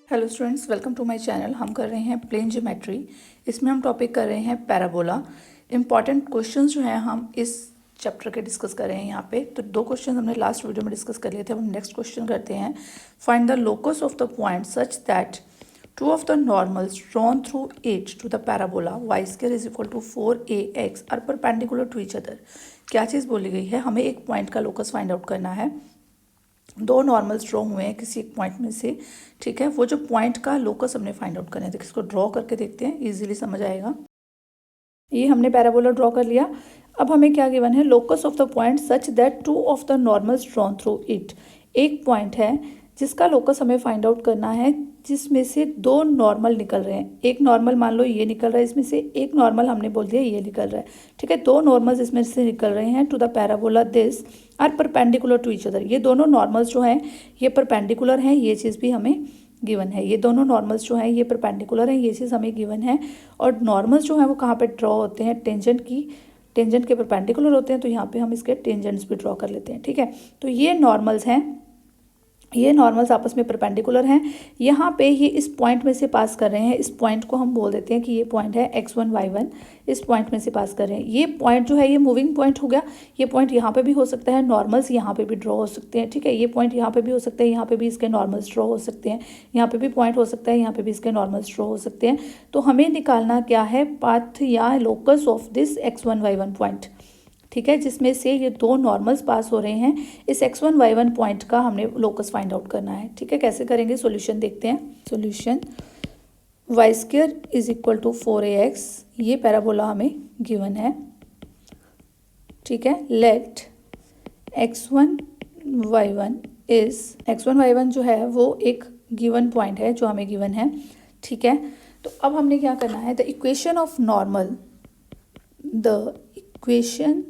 Hello students, welcome to my channel. हम कर रहे हैं प्लेन ज्योमेट्री। इसमें हम टॉपिक कर रहे हैं पैराबोला। इंपॉर्टेंट क्वेश्चंस जो हैं हम इस चैप्टर के डिस्कस कर रहे हैं यहाँ पे। तो दो क्वेश्चन हमने लास्ट वीडियो में डिस्कस कर लिए थे। हम नेक्स्ट क्वेश्चन करते हैं। Find the locus of the point such that two of the normals drawn through H to the parabola Y square is equal to 4ax are perpendicular to each other. क्या चीज़ बोली गई है? हमें एक point का लोकस फाइंड आउट करना है। दो नॉर्मल्स ड्रॉ हुए हैं किसी एक पॉइंट में से, ठीक है। वो जो पॉइंट का लोकस हमने फाइंड आउट करना है। देखिए, इसको ड्रॉ करके देखते हैं, इजीली समझ आएगा। ये हमने पैराबोला ड्रॉ कर लिया। अब हमें क्या गिवन है? Locus of the point such that two of the normals drawn through it. एक पॉइंट है जिसका लोकस हमें फाइंड आउट करना है, जिसमें से दो नॉर्मल निकल रहे हैं। एक नॉर्मल मान लो ये निकल रहा है, इसमें से एक नॉर्मल हमने बोल दिया ये निकल रहा है, ठीक है। दो नॉर्मल्स इसमें से निकल रहे हैं to the parabola this are perpendicular to each other. ये दोनों नॉर्मल्स जो हैं ये परपेंडिकुलर हैं, ये चीज़ भी हमें गिवन है। ये दोनों नॉर्मल्स जो हैं ये परपेंडिकुलर हैं, ये चीज़ हमें गिवन है। और नॉर्मल्स जो हैं वो कहाँ पे ड्रॉ होते हैं? टेंजेंट के परपेंडिकुलर होते हैं। तो यहाँ पे हम इसके टेंजेंट्स भी ड्रॉ कर लेते हैं, ठीक है। तो ये नॉर्मल्स हैं, ये नॉर्मल्स आपस में परपेंडिकुलर हैं। यहाँ पे ये इस पॉइंट में से पास कर रहे हैं। इस पॉइंट को हम बोल देते हैं कि ये पॉइंट है x1 y1। इस पॉइंट में से पास कर रहे हैं। ये पॉइंट जो है ये मूविंग पॉइंट हो गया। ये पॉइंट यहाँ पे भी हो सकता है, नॉर्मल्स यहाँ पे भी ड्रॉ हो सकते हैं, ठीक है। ये पॉइंट यहाँ पे भी हो सकता है, यहाँ पे भी इसके नॉर्मल्स ड्रॉ हो सकते हैं। यहाँ पे भी पॉइंट हो सकता है, यहाँ पे भी इसके नॉर्मल्स ड्रॉ हो सकते हैं। तो हमें निकालना क्या है? पाथ या locus of this x1 y1 point, ठीक है, जिसमें से ये दो नॉर्मल्स पास हो रहे हैं। इस x1 y1 पॉइंट का हमने लोकस फाइंड आउट करना है, ठीक है। कैसे करेंगे? सॉल्यूशन देखते हैं। Solution Y square is equal to 4ax, ये पैराबोला हमें गिवन है, ठीक है। लेट x1 y1 जो है वो एक गिवन पॉइंट है जो हमें गिवन है, ठीक है। तो अब हमने क्या करना है? The equation of normal, the equation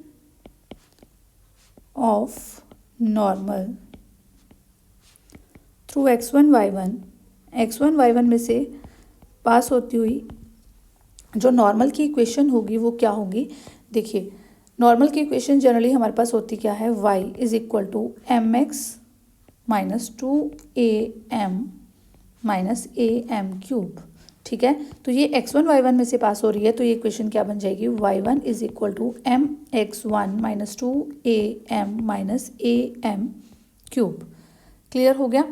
of normal through x1 y1 में से पास होती हुई जो नॉर्मल की इक्वेशन होगी वो क्या होगी? देखिए, नॉर्मल की इक्वेशन जनरली हमारे पास होती क्या है? y is equal to mx minus 2am minus am cube, ठीक है। तो ये x1 y1 में से पास हो रही है, तो ये इक्वेशन क्या बन जाएगी? y1 is equal to mx1 minus 2am minus am cube. Clear हो गया?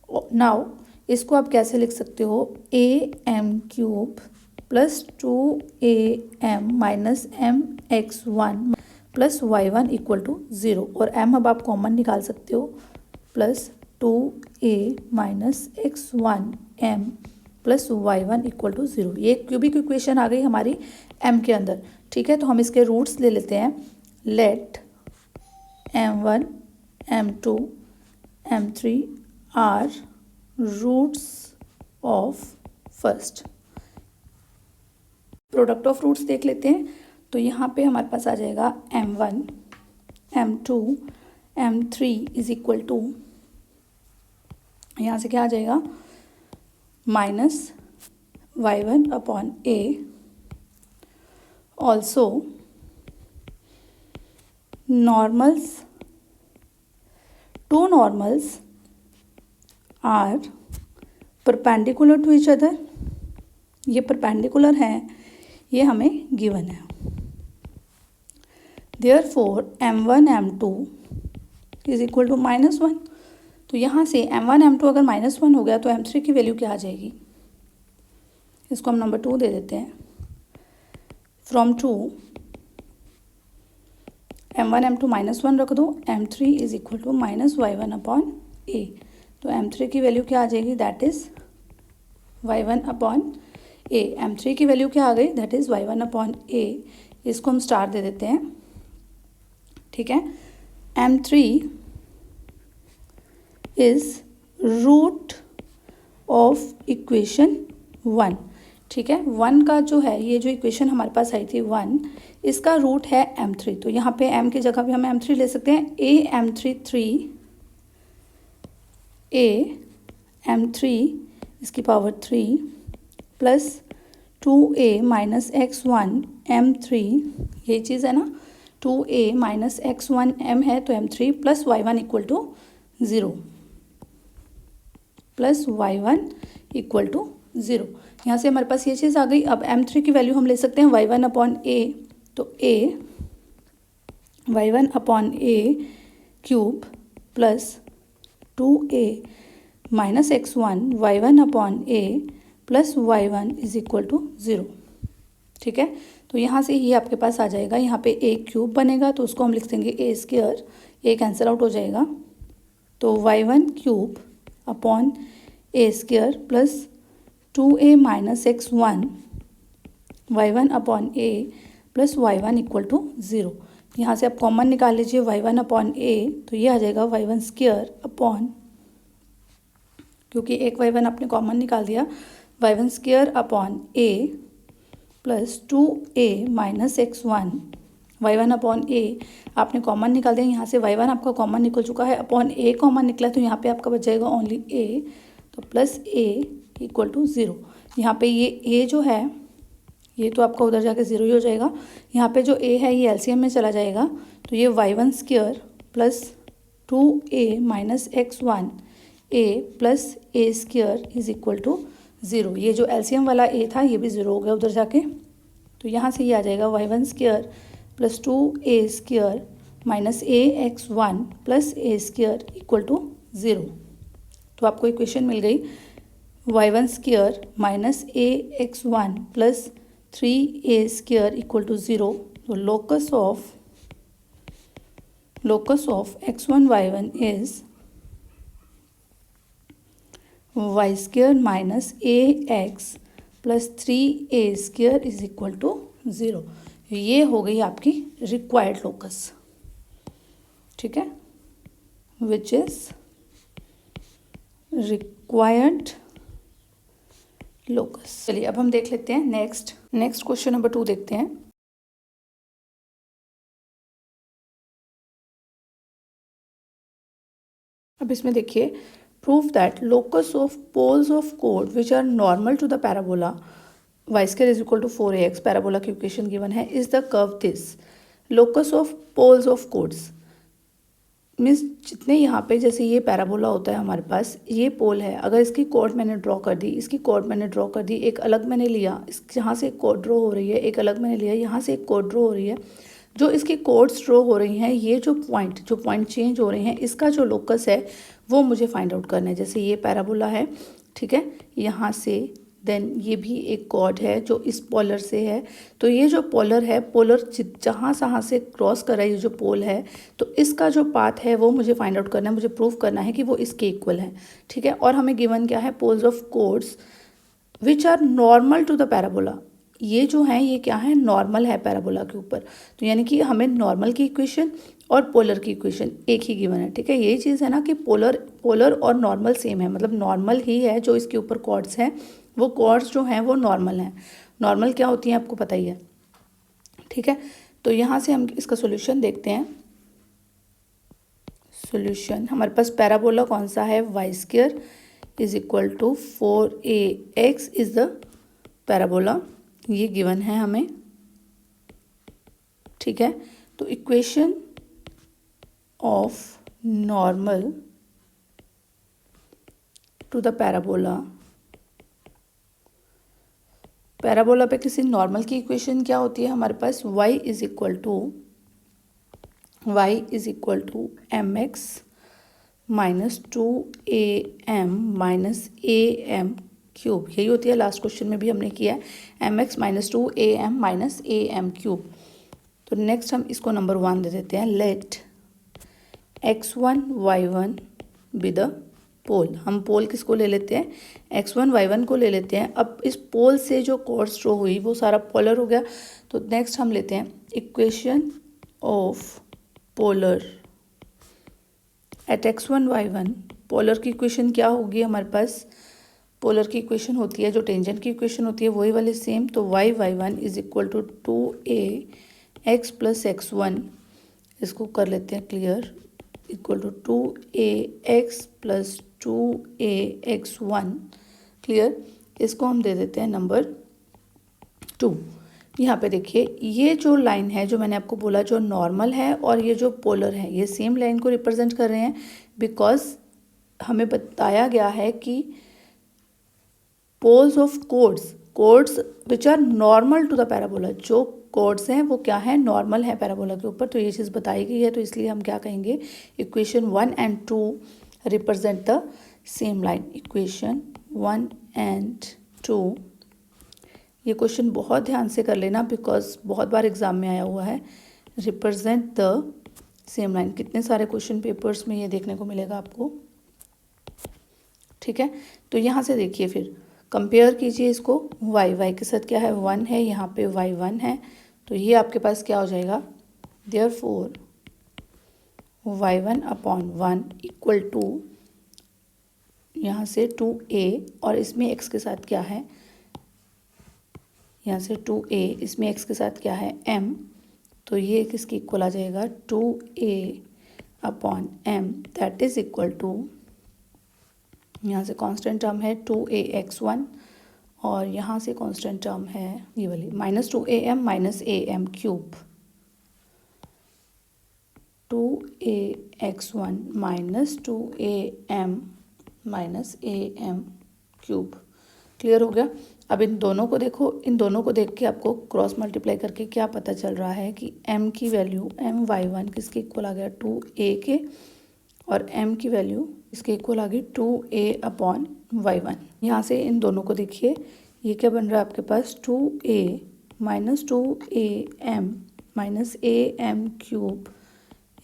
नाउ इसको आप कैसे लिख सकते हो? am cube plus 2am minus mx1 plus y1 equal to 0। और m अब आप कॉमन निकाल सकते हो, plus 2a minus x1 m plus y1 equal to 0। ये क्यूबिक इक्वेशन आ गई हमारी m के अंदर, ठीक है। तो हम इसके रूट्स ले लेते हैं। Let m1 m2 m3 are roots of first. Product of roots देख लेते हैं। तो यहाँ पे हमारे पास आ जाएगा m1 m2 m3 is equal to, यहाँ से क्या आ जाएगा? Minus y1 upon a। Also normals, two normals are perpendicular to each other. ये परपेंडिकुलर हैं, ये हमें गिवन है। Therefore m1 m2 is equal to -1। तो यहाँ से m1 m2 अगर -1 हो गया तो m3 की वैल्यू क्या आ जाएगी? इसको हम नंबर 2 दे देते हैं। फ्रॉम 2 m1 m2 -1 रख दो, m3 is equal to minus y1 upon a। तो m3 की वैल्यू क्या आ जाएगी? That is y1 upon a। m3 की वैल्यू क्या आ गई? That is y1 upon a। इसको हम स्टार दे देते हैं, ठीक है। m3 is root of equation 1, ठीक है। 1 का जो है, ये जो इक्वेशन हमारे पास आई थी 1, इसका रूट है m3। तो यहाँ पे m की जगह भी हम m3 ले सकते हैं। m3 इसकी power 3 plus 2a minus x1 m3, ये चीज़ है ना। 2a माइनस x1 m है तो m3 plus y1 equal to 0। Plus y1 equal to 0। यहाँ से हमारे पास ये चीज़ आ गई। अब m3 की वैल्यू हम ले सकते हैं y1 अपॉन a, तो a y1 upon a cube plus 2a minus x1 y1 upon a plus y1 is equal to 0। ठीक है, तो यहाँ से ये आपके पास आ जाएगा। यहाँ पे a क्यूब बनेगा तो उसको हम लिख देंगे a square, a cancel out हो जाएगा, तो y1 cube upon a square plus 2a minus x1 y1 upon a plus y1 equal to 0। यहाँ से आप कॉमन निकाल लीजिए y1 अपॉन a, तो ये आ जाएगा y1 स्क्वायर अपॉन, क्योंकि एक y1 आपने कॉमन निकाल दिया, y1 square upon a plus 2a minus x1 y1 upon a आपने कॉमन निकाल दिया। यहाँ से y1 आपका कॉमन निकल चुका है, अपॉन a कॉमन निकला, तो यहाँ पे आपका बच जाएगा ओनली a, तो प्लस a इक्वल टू 0। यहाँ पे ये a जो है ये तो आपका उधर जाके 0 ही हो जाएगा। यहाँ पे जो a है ये एलसीएम में चला जाएगा, तो ये y1 square plus 2a minus x1 a plus a square is equal to 0। ये जो एलसीएम वाला a था ये भी 0 हो गया उधर जाके, तो यहाँ से ये आ जाएगा y1 square plus 2a square minus a x1 plus a square equal to 0। तो आपको इक्वेशन मिल गई y1 square minus a x1 plus 3a square equal to 0। तो locus of x1 y1 is y square minus ax plus 3a square is equal to 0। ये हो गई आपकी required locus. ठीक है, विच इज रिक्वायर्ड लोकस। चलिए अब हम देख लेते हैं नेक्स्ट क्वेश्चन नंबर 2 देखते हैं। अब इसमें देखिए, prove that locus of poles of कोड which are normal to the parabola y square is equal to 4ax, parabola की इक्वेशन गिवन है, is the curve this. Locus of poles of chords means जितने यहाँ पे, जैसे ये parabola होता है हमारे पास, ये पोल है, अगर इसकी कोड मैंने ड्रॉ कर दी, इसकी कोड मैंने ड्रॉ कर दी, एक अलग मैंने लिया, इस यहाँ से एक कोड ड्रॉ हो रही है, एक अलग मैंने लिया, यहाँ से एक कोड ड्रॉ हो रही है, जो इसकी कोड्स ड्रॉ हो रही हैं, ये जो पॉइंट चेंज हो रहे हैं, इसका जो लोकस है वो मुझे फाइंड आउट करना है। जैसे ये पैराबोला है, ठीक है, यहाँ से देन ये भी एक कॉर्ड है जो इस पोलर से है, तो ये जो पोलर है, पोलर जहाँ से क्रॉस कर रहा है ये जो पोल है, तो इसका जो पाथ है वो मुझे फाइंड आउट करना है, मुझे प्रूव करना है कि वो इसके इक्वल है। ठीक है, और हमें गिवन क्या है, poles of chords which are normal to the parabola. ये जो है ये क्या है, नॉर्मल है पैराबोला के ऊपर, तो यानी कि हमें नॉर्मल की इक्वेशन और पोलर की इक्वेशन एक ही गिवन है। ठीक है, यही चीज़ है ना कि पोलर और नॉर्मल सेम है, मतलब नॉर्मल ही है जो इसके ऊपर कॉर्ड्स हैं, वो कॉर्ड्स जो हैं वो नॉर्मल हैं। नॉर्मल क्या होती हैं आपको पता ही है। ठीक है, तो यहाँ से हम इसका सॉल्यूशन देखते हैं। सॉल्यूशन हमारे पास पैराबोला कौन सा है, y square is equal to 4ax is the parabola, ये गिवन है हमें। ठीक है, तो equation of normal to the parabola पे किसी नॉर्मल की इक्वेशन क्या होती है हमारे पास, y is equal to mx minus 2am minus am cube, यही होती है। लास्ट क्वेश्चन में भी हमने किया है mx minus 2am minus am cube. तो नेक्स्ट हम इसको नंबर 1 दे देते हैं, late x1 y1 be the पोल। हम पोल किसको ले लेते हैं, x1 y1 को ले लेते हैं। अब इस पोल से जो कोर्स ड्रॉ हुई वो सारा पोलर हो गया, तो नेक्स्ट हम लेते हैं equation of polar at x1 y1। Polar की इक्वेशन क्या होगी हमारे पास, पोलर की इक्वेशन होती है जो टेंजेंट की इक्वेशन होती है वही वाली सेम, तो y1 is equal to 2ax plus x1, इसको कर लेते हैं clear, equal to 2ax plus 2ax1 clear. इसको हम दे देते हैं नंबर 2। यहाँ पे देखिए, ये जो लाइन है जो मैंने आपको बोला जो नॉर्मल है और ये जो पोलर है, ये सेम लाइन को रिप्रेजेंट कर रहे हैं, बिकॉज हमें बताया गया है कि poles of chords which are normal to the parabola, जो कोड्स हैं वो क्या है, नॉर्मल है पैराबोला के ऊपर। तो ये चीज़ बताई गई है, तो इसलिए हम क्या कहेंगे, equation 1 and 2 represent the same line. Equation 1 and 2, ये क्वेश्चन बहुत ध्यान से कर लेना बिकॉज बहुत बार एग्जाम में आया हुआ है। रिप्रेजेंट द सेम लाइन, कितने सारे क्वेश्चन पेपर्स में ये देखने को मिलेगा आपको, ठीक है। तो यहाँ से देखिए, फिर कंपेयर कीजिए इसको, y के साथ क्या है, 1 है, यहाँ पे y1 है, तो ये आपके पास क्या हो जाएगा, therefore y1 upon 1 equal to यहाँ से 2a, और इसमें x के साथ क्या है, यहाँ से 2a, इसमें x के साथ क्या है, m, तो ये किसके इक्वल आ जाएगा, 2a upon m, that is equal to, यहाँ से कांस्टेंट टर्म है 2ax1, और यहाँ से कांस्टेंट टर्म है ये वाली -2am minus am cube, 2ax1 minus 2am minus am cube. Clear हो गया। अब इन दोनों को देखो, इन दोनों को देख के आपको क्रॉस मल्टीप्लाई करके क्या पता चल रहा है कि m की वैल्यू my1 किसके इक्वल आ गया, 2a के, और m की वैल्यू इसके इक्वल आ गई 2a अपॉन y1। यहाँ से इन दोनों को देखिए, ये क्या बन रहा है आपके पास, 2a minus 2am minus am cube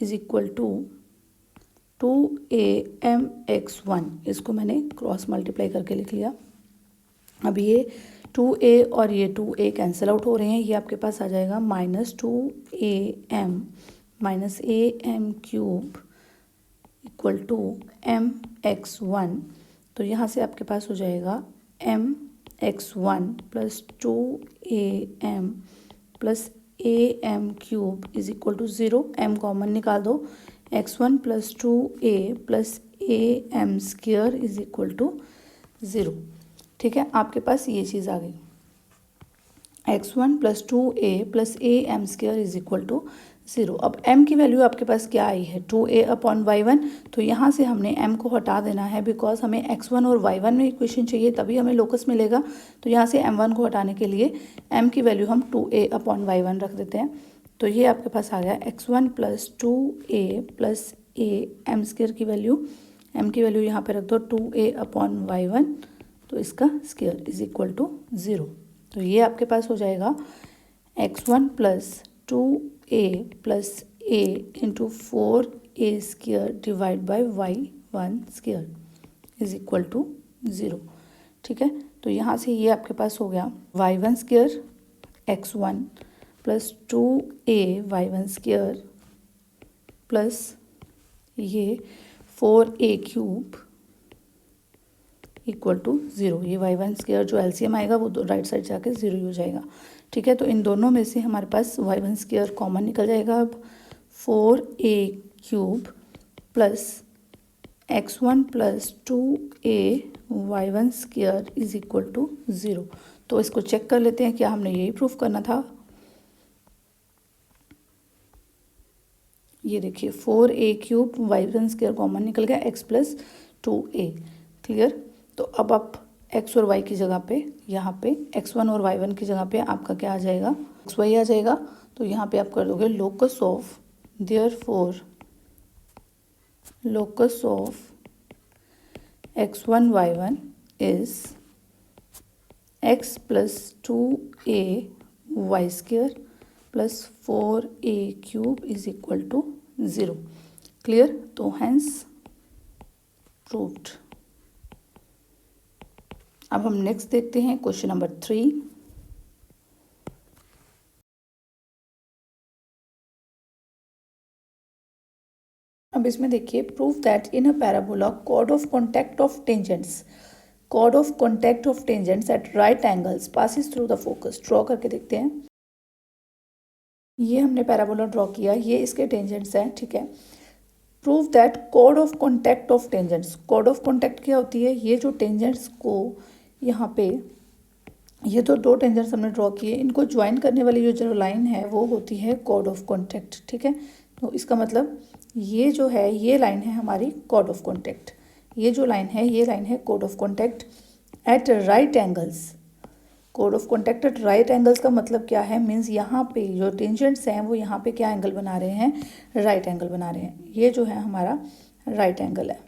is equal to 2amx1। इसको मैंने क्रॉस मल्टीप्लाई करके लिख लिया। अब ये 2a और ये 2a कैंसिल आउट हो रहे हैं, ये आपके पास आ जाएगा -2am minus am cube equal to mx1। तो यहाँ से आपके पास हो जाएगा mx1 plus 2am plus am cube is equal to 0। m common निकाल दो, x1 plus 2a plus am square is equal to 0। ठीक है, आपके पास ये चीज़ आ गई, x1 plus 2a plus am square is equal to 0। अब m की वैल्यू आपके पास क्या आई है, 2a अपॉन y1, तो यहाँ से हमने m को हटा देना है बिकॉज हमें x1 और y1 में इक्वेशन चाहिए, तभी हमें लोकस मिलेगा। तो यहाँ से m1 को हटाने के लिए m की वैल्यू हम 2a अपॉन y1 रख देते हैं। तो ये आपके पास आ गया x1 plus 2a plus a m square की वैल्यू, m की वैल्यू यहाँ पे रख दो 2a अपॉन y1, तो इसका स्क्वायर इज इक्वल टू 0। तो ये आपके पास हो जाएगा x1 plus 2a plus a into 4a square divide by y1 square is equal to 0। ठीक है, तो यहाँ से ये आपके पास हो गया y1 square x1 plus 2a y1 square plus ये 4a क्यूब इक्वल टू 0। ये y1 स्क्वायर जो एलसीएम आएगा वो राइट साइड जाके 0 ही हो जाएगा। ठीक है, तो इन दोनों में से हमारे पास y1 स्क्वायर कॉमन निकल जाएगा। अब 4a cube plus x1 plus 2a y1 square is equal to 0। तो इसको चेक कर लेते हैं, क्या हमने यही प्रूफ करना था। ये देखिए 4a cube y1 square common निकल गया, x प्लस 2a। क्लियर। तो अब आप x और y की जगह पे, यहाँ पे x1 और y1 की जगह पे आपका क्या आ जाएगा, xy आ जाएगा। तो यहाँ पे आप कर दोगे locus of, therefore locus of x1 y1 is x plus 2a y square plus 4a cube is equal to 0। Clear. तो हैंस प्रूव्ड। अब हम नेक्स्ट देखते हैं क्वेश्चन नंबर 3। अब इसमें देखिए, prove that in a parabola chord of contact of tangents at right angles passes through the focus. Draw करके देखते हैं। ये हमने पैराबोला ड्रॉ किया, ये इसके टेंजेंट्स हैं। ठीक है, prove that chord of contact of tangents. Chord of contact क्या होती है, ये जो टेंजेंट्स को यहाँ पे, ये तो दो टेंजेंट्स हमने ड्रॉ किए, इनको ज्वाइन करने वाली जो लाइन है वो होती है कॉर्ड ऑफ कॉन्टैक्ट। ठीक है, तो इसका मतलब ये जो है, ये लाइन है हमारी कॉर्ड ऑफ कॉन्टैक्ट। ये जो लाइन है ये लाइन है code of contact at right angles. Code of contact at right angles का मतलब क्या है, मीन्स यहाँ पे जो टेंजेंट्स हैं वो यहाँ पे क्या एंगल बना रहे हैं, राइट एंगल बना रहे हैं। ये जो है हमारा राइट एंगल है,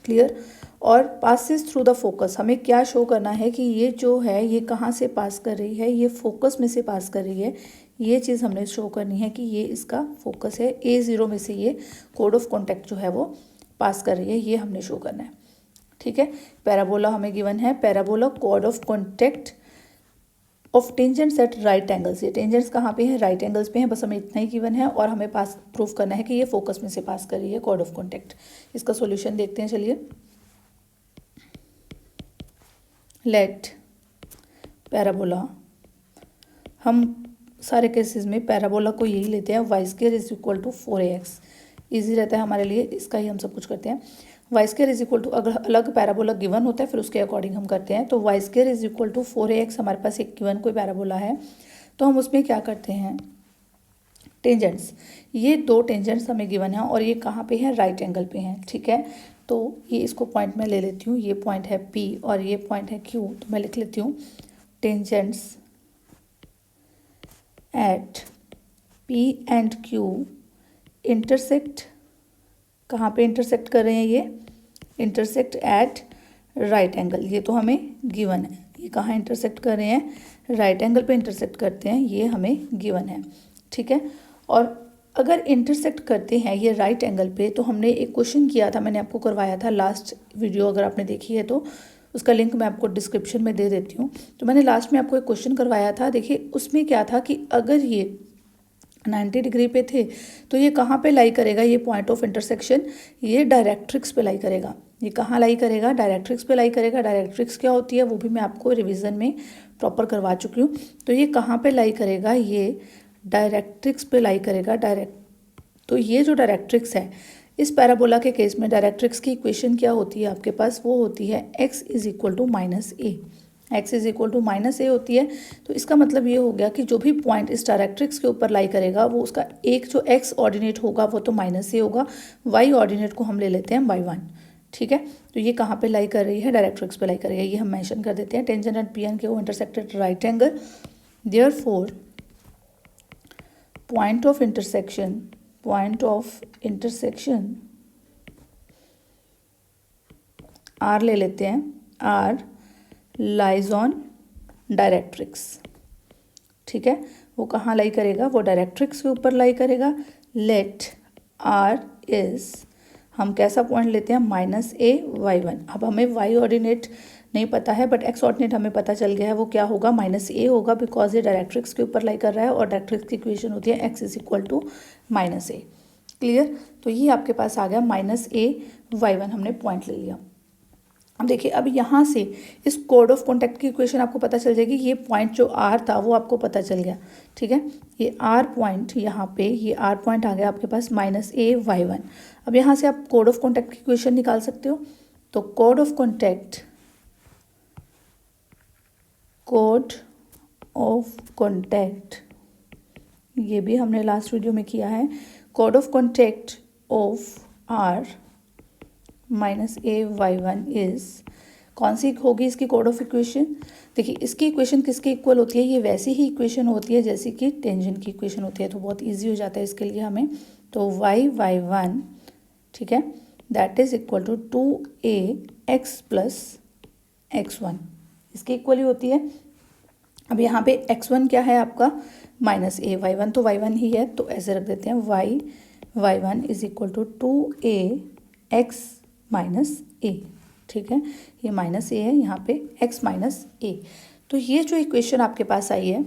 क्लियर। और पासिस थ्रू द फोकस, हमें क्या शो करना है कि ये जो है ये कहाँ से पास कर रही है, ये फोकस में से पास कर रही है। ये चीज़ हमने शो करनी है कि ये इसका फोकस है, A0 में से ये कोड ऑफ कॉन्टैक्ट जो है वो पास कर रही है, ये हमने शो करना है, ठीक है। पैराबोला हमें गिवन है, parabola code of contact of tangents at right angles. ये टेंजेंट्स कहाँ पे हैं, राइट एंगल्स पे हैं, बस हमें इतना ही गिवन है और हमें पास प्रूफ करना है कि ये फोकस में से पास कर रही है कोड ऑफ कॉन्टैक्ट। इसका सॉल्यूशन देखते हैं, चलिए। लेट पैराबोला, हम सारे केसेस में पैराबोला को यही लेते हैं, Y square is equal to 4ax। Easy रहता है हमारे लिए, इसका ही हम सब कुछ करते हैं। Y square is equal to, अगर अलग पैराबोला गिवन होता है फिर उसके अकॉर्डिंग हम करते हैं। तो Y square is equal to 4ax, हमारे पास एक गिवन कोई पैराबोला है, तो हम उसमें क्या करते हैं, टेंजेंट्स, ये दो टेंजेंट्स हमें गिवन है और ये कहाँ पे है, राइट एंगल पे हैं, ठीक है। तो ये इसको पॉइंट में ले लेती हूँ, ये पॉइंट है P और ये पॉइंट है Q, तो मैं लिख लेती हूँ tangents at P and Q intersect, कहाँ पे इंटरसेक्ट कर रहे हैं, ये इंटरसेक्ट एट राइट एंगल। ये तो हमें गिवन है, ये कहाँ इंटरसेक्ट कर रहे हैं, राइट एंगल पे इंटरसेक्ट करते हैं, ये हमें गिवन है, ठीक है। और अगर इंटरसेक्ट करते हैं ये राइट एंगल पे, तो हमने एक क्वेश्चन किया था, मैंने आपको करवाया था लास्ट वीडियो, अगर आपने देखी है तो उसका लिंक मैं आपको डिस्क्रिप्शन में दे देती हूँ। तो मैंने लास्ट में आपको एक क्वेश्चन करवाया था, देखिए उसमें क्या था कि अगर ये 90 डिग्री पे थे तो ये कहाँ पे लाई करेगा, ये पॉइंट ऑफ इंटरसेक्शन ये डायरेक्ट्रिक्स पे लाई करेगा। ये कहाँ लाई करेगा, डायरेक्ट्रिक्स पे लाई करेगा। डायरेक्ट्रिक्स क्या होती है वो भी मैं आपको रिवीजन में प्रॉपर करवा चुकी हूँ। तो ये कहाँ पे लाई करेगा, ये डायरेक्ट्रिक्स पे लाई करेगा, तो ये जो डायरेक्ट्रिक्स है, इस पैराबोला के केस में डायरेक्ट्रिक्स की इक्वेशन क्या होती है आपके पास, वो होती है x is equal to minus A. x is equal to minus A होती है। तो इसका मतलब ये हो गया कि जो भी पॉइंट इस डायरेक्ट्रिक्स के ऊपर लाई करेगा वो उसका एक जो x ऑर्डिनेट होगा वो तो माइनस ए होगा, y ऑर्डिनेट को हम ले लेते हैं y1, ठीक है। तो ये कहाँ पे लाई कर रही है, डायरेक्ट्रिक्स पे लाई कर रही है, ये हम मेंशन कर देते हैं। Tangent at P and Q intersected right angle, therefore point of intersection R ले लेते हैं, R लाइज ऑन डायरेक्ट्रिक्स, ठीक है। वो कहाँ लाई करेगा, वो डायरेक्ट्रिक्स के ऊपर लाई करेगा। लेट R इज, हम कैसा पॉइंट लेते हैं, -a/y1। अब हमें y ऑर्डिनेट नहीं पता है बट x ऑर्डिनेट हमें पता चल गया है, वो क्या होगा, -a होगा, बिकॉज ये डायरेक्ट्रिक्स के ऊपर लाई कर रहा है और डायरेक्ट्रिक्स की इक्वेशन होती है x is equal to -a, clear. तो ये आपके पास आ गया -a/y1, हमने पॉइंट ले लिया। अब देखिए, अब यहाँ से इस कोड ऑफ कॉन्टैक्ट की इक्वेशन आपको पता चल जाएगी। ये पॉइंट जो R था वो आपको पता चल गया, ठीक है। ये R पॉइंट यहाँ पे, ये R पॉइंट आ गया आपके पास -a/y1। अब यहाँ से आप कोड ऑफ कॉन्टैक्ट की इक्वेशन निकाल सकते हो। तो कोड ऑफ कॉन्टैक्ट ये भी हमने लास्ट वीडियो में किया है। Code of contact of R -a/y1 is, कौन सी होगी इसकी कोड ऑफ इक्वेशन, देखिए इसकी इक्वेशन किसके इक्वल होती है, ये वैसी ही इक्वेशन होती है जैसे कि टेंजेंट की इक्वेशन होती है। तो बहुत इजी हो जाता है इसके लिए हमें। तो y1, ठीक है, that is equal to 2ax plus x1, इसके इक्वल ही होती है। अब यहाँ पे x1 क्या है आपका, -a/y1, तो y1 ही है, तो ऐसे रख देते हैं y1 is equal to 2ax minus A, ठीक है। ये माइनस ए है, यहाँ पे x माइनस ए। तो ये जो इक्वेशन आपके पास आई है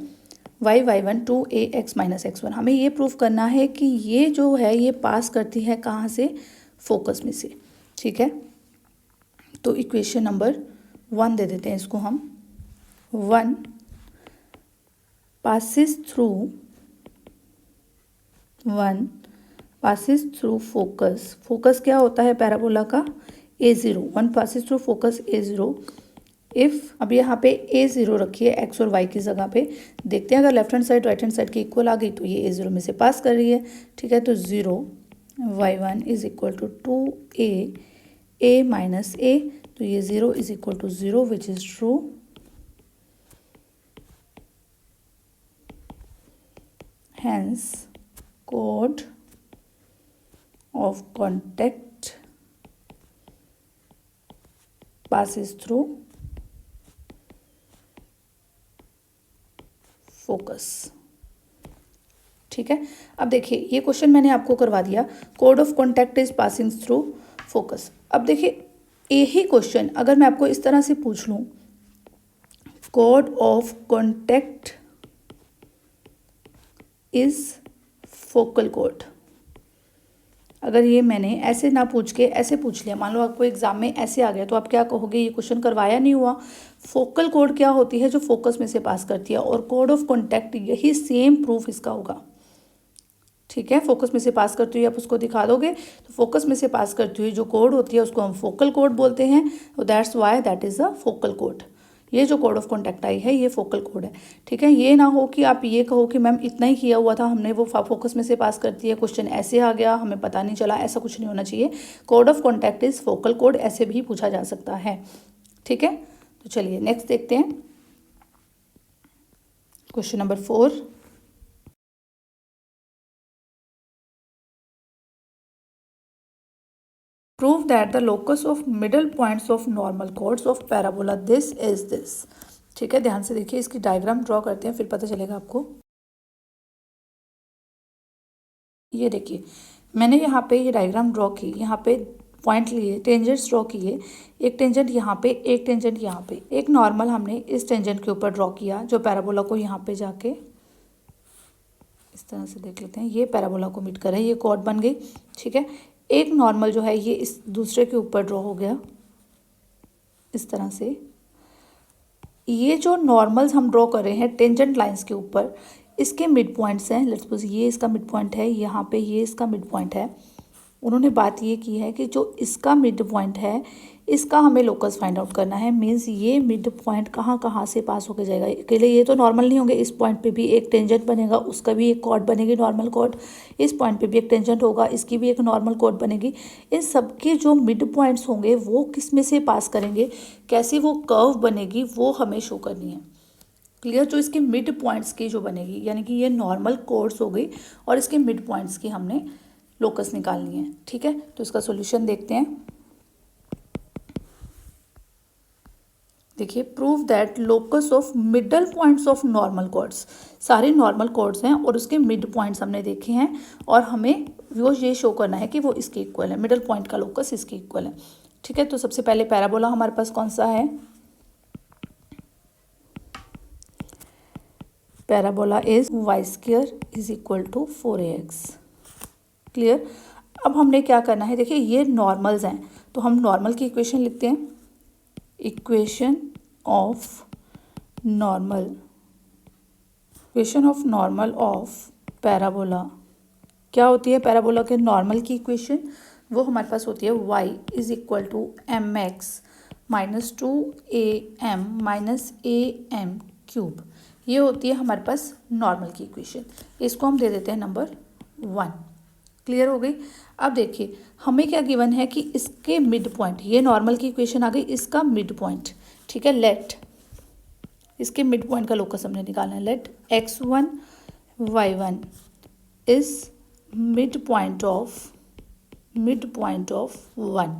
y1 2ax माइनस x1, हमें ये प्रूफ करना है कि ये जो है ये पास करती है कहाँ से, फोकस में से, ठीक है। तो इक्वेशन नंबर 1 दे देते हैं इसको हम। 1 passes थ्रू फोकस, फोकस क्या होता है पैराबोला का, a0। 1 passes through focus a0 if, अब यहाँ पे a0 रखिए x और y की जगह पे, देखते हैं अगर left hand side right hand side की इक्वल आ गई तो ये a0 में से पास कर रही है, ठीक है। तो 0 y1 is equal to 2 a minus a, तो ये 0 is equal to 0 which is true. Hence, code of contact passes through focus। ठीक है, अब देखिए ये क्वेश्चन मैंने आपको करवा दिया, code of contact is passing through focus. अब देखिए यही क्वेश्चन अगर मैं आपको इस तरह से पूछ लूँ, code of contact is focal code, अगर ये मैंने ऐसे ना पूछ के ऐसे पूछ लिया, मान लो आपको एग्जाम में ऐसे आ गया, तो आप क्या कहोगे, ये क्वेश्चन करवाया नहीं हुआ। फोकल कोड क्या होती है, जो फोकस में से पास करती है, और कोड ऑफ कॉन्टैक्ट यही सेम प्रूफ इसका होगा। ठीक है, फोकस में से पास करती हुई आप उसको दिखा दोगे, तो फोकस में से पास करती हुई जो कोड होती है उसको हम फोकल कोड बोलते हैं, that's why that is a focal code. ये जो कोड ऑफ कॉन्टैक्ट आई है ये फोकल कोड है। ठीक है, ये ना हो कि आप ये कहो कि मैम इतना ही किया हुआ था हमने, वो फोकस में से पास करती है, क्वेश्चन ऐसे आ गया हमें पता नहीं चला, ऐसा कुछ नहीं होना चाहिए। Code of contact is focal code, ऐसे भी पूछा जा सकता है। ठीक है, तो चलिए नेक्स्ट देखते हैं, question number 4। Prove that the locus of middle points of normal chords of parabola this is this। ठीक है, ध्यान से देखिए, इसकी डायग्राम ड्रॉ करते हैं फिर पता चलेगा आपको। ये देखिए मैंने यहाँ पे ये डायग्राम ड्रॉ की, यहाँ पे पॉइंट लिए, टेंजेंट्स ड्रॉ किए, एक टेंजेंट यहाँ पे, एक टेंजेंट यहाँ पे, एक नॉर्मल हमने इस टेंजेंट के ऊपर ड्रॉ किया जो पैराबोला को यहाँ पे जाके इस तरह से देख लेते हैं, ये पैराबोला को मीट करे, ये कॉर्ड बन गई। ठीक है, एक नॉर्मल जो है ये इस दूसरे के ऊपर ड्रॉ हो गया इस तरह से। ये जो नॉर्मल्स हम ड्रॉ कर रहे हैं टेंजेंट लाइंस के ऊपर, इसके मिड पॉइंट्स हैं, लेट्स सपोज ये इसका मिड पॉइंट है, यहाँ पे ये इसका मिड पॉइंट है। उन्होंने बात ये की है कि जो इसका मिड पॉइंट है इसका हमें लोकस फाइंड आउट करना है। मींस ये मिड पॉइंट कहाँ कहाँ से पास होकर जाएगा, अकेले ये तो नॉर्मल नहीं होंगे, इस पॉइंट पे भी एक टेंजेंट बनेगा, उसका भी एक कॉर्ड बनेगी नॉर्मल कॉर्ड, इस पॉइंट पे भी एक टेंजेंट होगा, इसकी भी एक नॉर्मल कॉर्ड बनेगी। इन सबके जो मिड पॉइंट्स होंगे वो किस में से पास करेंगे, कैसी वो कर्व बनेगी वो हमें शो करनी है। क्लियर, जो इसके मिड पॉइंट्स की जो बनेगी, यानी कि ये नॉर्मल कॉर्ड्स हो गई और इसके मिड पॉइंट्स की हमने लोकस निकालनी है। ठीक है, तो इसका सॉल्यूशन देखते हैं। देखिए, prove that locus of middle points of normal chords, सारे नॉर्मल कॉर्ड्स हैं और उसके मिड पॉइंट्स हमने देखे हैं और हमें वो ये शो करना है कि वो इसके इक्वल है, मिडल पॉइंट का लोकस इसके इक्वल है। ठीक है, तो सबसे पहले पैराबोला हमारे पास कौन सा है, parabola is y square is equal to 4ax। Clear, अब हमने क्या करना है, देखिए ये नॉर्मल्स हैं तो हम नॉर्मल की इक्वेशन लिखते हैं, equation of normal of parabola. क्या होती है पैराबोला के नॉर्मल की इक्वेशन, वो हमारे पास होती है y is equal to mx minus 2am minus am cube. ये होती है हमारे पास नॉर्मल की इक्वेशन, इसको हम दे देते हैं नंबर 1। क्लियर हो गई। अब देखिए हमें क्या गिवन है कि इसके मिड पॉइंट, ये नॉर्मल की इक्वेशन आ गई, इसका मिड पॉइंट। ठीक है, लेट इसके मिड पॉइंट का लोकस हमने निकालना है, let x1 y1 is mid point of 1।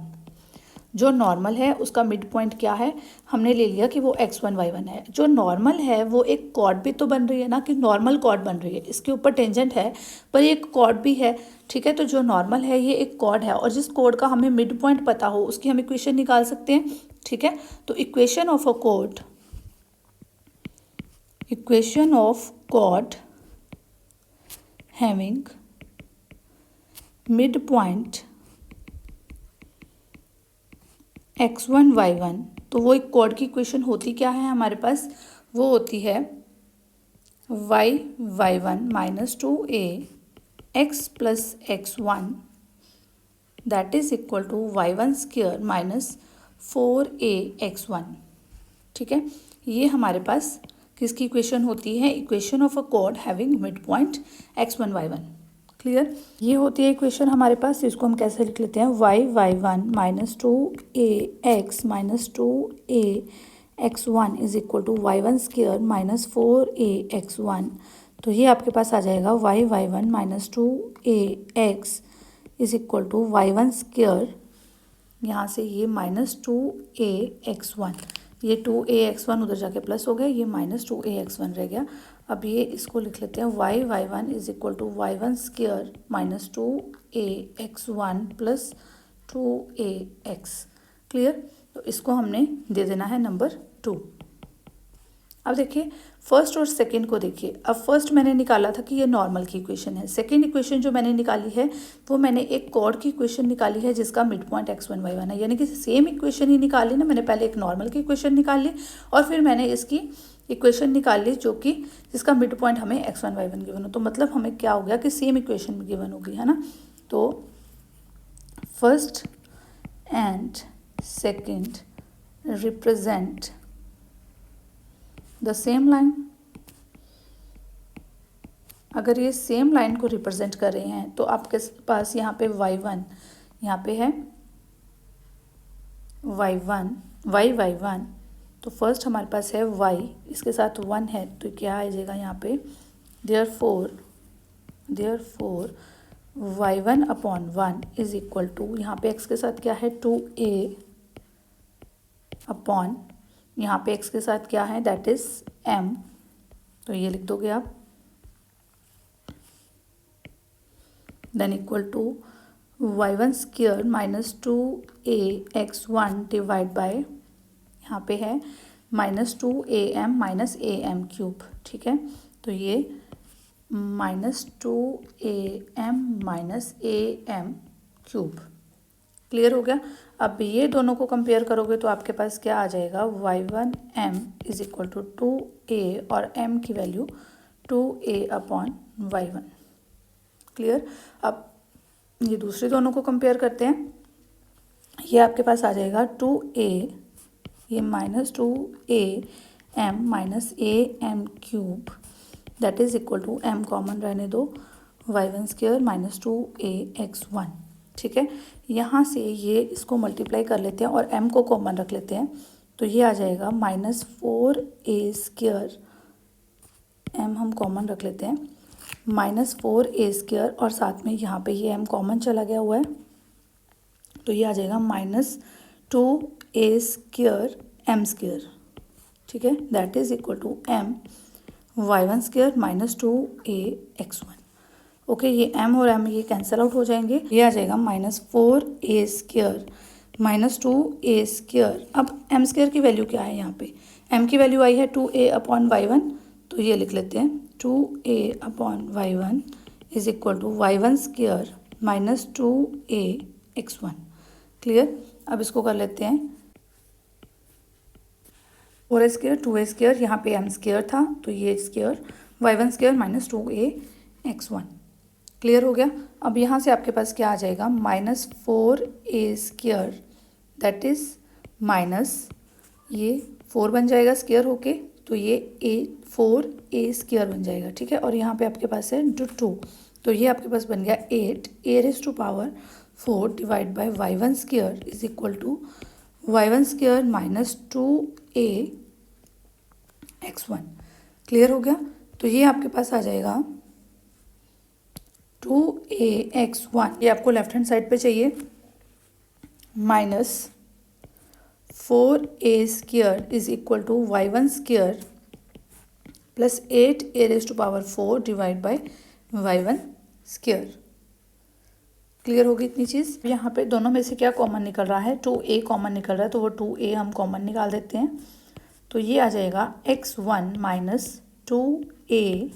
जो नॉर्मल है उसका मिड पॉइंट क्या है, हमने ले लिया कि वो x1 y1 है। जो नॉर्मल है वो एक कॉर्ड भी तो बन रही है ना, कि नॉर्मल कॉर्ड बन रही है, इसके ऊपर टेंजेंट है पर एक कॉर्ड भी है। ठीक है, तो जो नॉर्मल है ये एक कॉर्ड है और जिस कॉर्ड का हमें मिड पॉइंट पता हो उसकी हम इक्वेशन निकाल सकते हैं। ठीक है, तो equation of chord having mid point x1 y1, तो वो एक कॉर्ड की इक्वेशन होती क्या है हमारे पास, वो होती है y1 minus 2a x plus x1 that is equal to y1 square minus 4a x1। ठीक है, ये हमारे पास किसकी इक्वेशन होती है, equation of a cord having mid point x1 y1। Clear. ये होती है इक्वेशन हमारे पास, इसको हम कैसे लिख लेते हैं, y1 minus 2ax minus 2ax1 is equal to y1 square minus 4ax1। तो ये आपके पास आ जाएगा y1 minus 2ax is equal to y1 square, यहाँ से ये माइनस 2ax1, ये 2ax1 उधर जाके प्लस हो गया, ये माइनस 2ax1 रह गया। अब ये इसको लिख लेते हैं y1 is equal to y1 square minus 2ax1 plus 2ax। Clear. तो इसको हमने दे देना है नंबर 2। अब देखिए फर्स्ट और सेकंड को देखिए। अब फर्स्ट मैंने निकाला था कि ये नॉर्मल की इक्वेशन है। सेकंड इक्वेशन जो मैंने निकाली है वो मैंने एक कॉर्ड की इक्वेशन निकाली है जिसका मिड पॉइंट x1 y1 है, यानी कि सेम इक्वेशन ही निकाली ना। मैंने पहले एक नॉर्मल की इक्वेशन निकाल ली और फिर मैंने इसकी इक्वेशन निकाल ली जो कि जिसका मिड पॉइंट हमें x1 y1 गिवन हो। तो मतलब हमें क्या हो गया कि सेम इक्वेशन गिवन होगी, है ना। तो first and second represent the same line. अगर ये सेम लाइन को रिप्रेजेंट कर रहे हैं तो आपके पास यहाँ पे y1, यहाँ पे है y1, तो फर्स्ट हमारे पास है y, इसके साथ 1 है तो क्या आ जाएगा यहाँ पे, therefore y1 upon 1 is equal to, यहाँ पे x के साथ क्या है 2a अपॉन, यहाँ पे x के साथ क्या है दैट इज m, तो ये लिख दोगे आप, then equal to y1 square minus 2ax1 divide by, यहाँ पे है minus 2am minus am cube. ठीक है, तो ये minus 2am minus am cube. Clear हो गया। अब ये दोनों को कंपेयर करोगे तो आपके पास क्या आ जाएगा, y1m is equal to 2a और m की value 2a upon y1। Clear. अब ये दूसरे दोनों को कंपेयर करते हैं। ये आपके पास आ जाएगा 2a, ये minus 2am minus am cube that is equal to m common रहने दो, y1 स्क्वायर माइनस 2ax1। ठीक है, यहाँ से ये इसको मल्टीप्लाई कर लेते हैं और m को कॉमन रख लेते हैं, तो ये आ जाएगा माइनस 4a स्क्वायर, m हम कॉमन रख लेते हैं, माइनस 4a स्क्वायर और साथ में यहाँ पे ये m कॉमन चला गया हुआ है, तो ये आ जाएगा minus 2a square m square. ठीक है, that is equal to m y1 square minus 2ax1। Okay, ये m और m ये कैंसिल आउट हो जाएंगे, ये आ जाएगा minus 4a square minus 2a square. अब m स्क्वायर की वैल्यू क्या है, यहाँ पे m की वैल्यू आई है 2a अपॉन y1, तो ये लिख लेते हैं 2a upon y1 is equal to y1 square minus 2ax1। Clear. अब इसको कर लेते हैं 4a स्क्वायर 2a स्क्वायर, यहाँ पे m स्क्वायर था तो ये square y1 square minus 2ax1। Clear हो गया। अब यहाँ से आपके पास क्या आ जाएगा, minus 4a square that is minus, ये 4 बन जाएगा स्क्वायर होके, तो ये 4a स्क्वायर बन जाएगा। ठीक है, और यहाँ पे आपके पास है 2, तो ये आपके पास बन गया 8a raise to power 4 divide by y1 square is equal to y1 square minus 2ax1। Clear हो गया। तो ये आपके पास आ जाएगा 2ax1, ये आपको लेफ्ट हैंड साइड पे चाहिए, minus 4a square is equal to y1 square plus 8a raise to power 4 divide by y1 square. Clear होगी इतनी चीज़। यहाँ पे दोनों में से क्या कॉमन निकल रहा है, 2a कॉमन निकल रहा है, तो वो 2a हम कॉमन निकाल देते हैं, तो ये आ जाएगा x1 minus 2a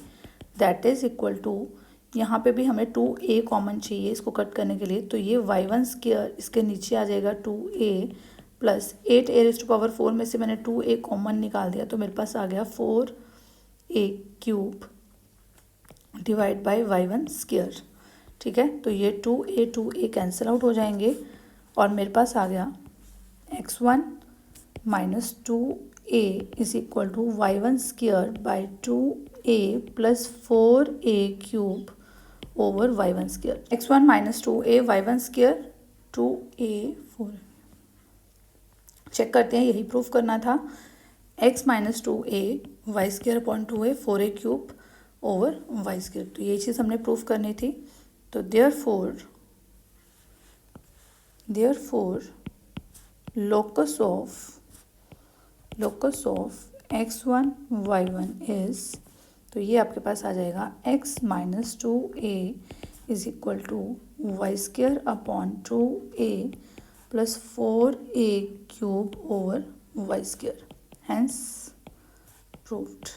that is equal to, यहाँ पे भी हमें 2a कॉमन चाहिए इसको कट करने के लिए, तो ये y1 स्क्वायर इसके नीचे आ जाएगा 2a plus 8a raise to power 4 में से मैंने 2a कॉमन निकाल दिया, तो मेरे पास आ गया 4a cube divide by y1 square. ठीक है, तो ये 2a कैंसिल आउट हो जाएंगे और मेरे पास आ गया x1 minus 2a is equal to y1 square by 2a plus 4a cube over y1 square. x1 minus 2a y1 square 2a 4। Check करते हैं, यही प्रूफ करना था। x minus 2a y square upon 2a 4a cube over y square, तो ये चीज़ हमने proof करनी थी। तो therefore locus of x1 y1 is, तो ये आपके पास आ जाएगा x minus 2a is equal to y square upon 2a plus 4a cube over y square, hence proved.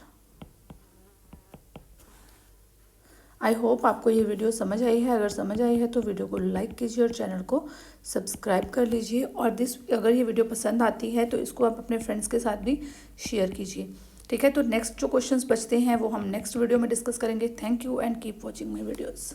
I hope आपको ये वीडियो समझ आई है। अगर समझ आई है तो वीडियो को लाइक कीजिए और चैनल को सब्सक्राइब कर लीजिए। और अगर ये वीडियो पसंद आती है तो इसको आप अपने फ्रेंड्स के साथ भी शेयर कीजिए। ठीक है, तो नेक्स्ट जो क्वेश्चंस बचते हैं वो हम नेक्स्ट वीडियो में डिस्कस करेंगे। Thank you and keep watching my videos.